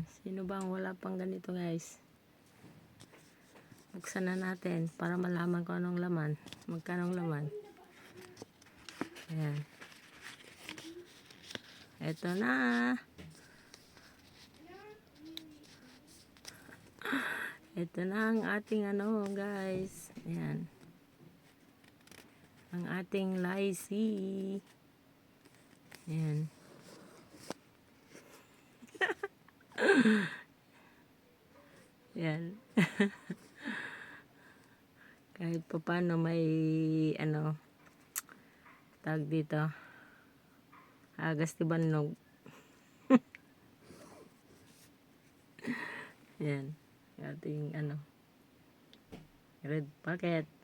Sino bang wala pang ganito guys? Buksan na natin para malaman ko anong laman. Magkanong laman. Ayan. Ito na. Ito na ang ating ano guys. Ayan. Ang ating lychee. Ayan. Ayan. Kahit pa paano may ano tag dito. Agas tibanog. Ayan. Ating ano red packet.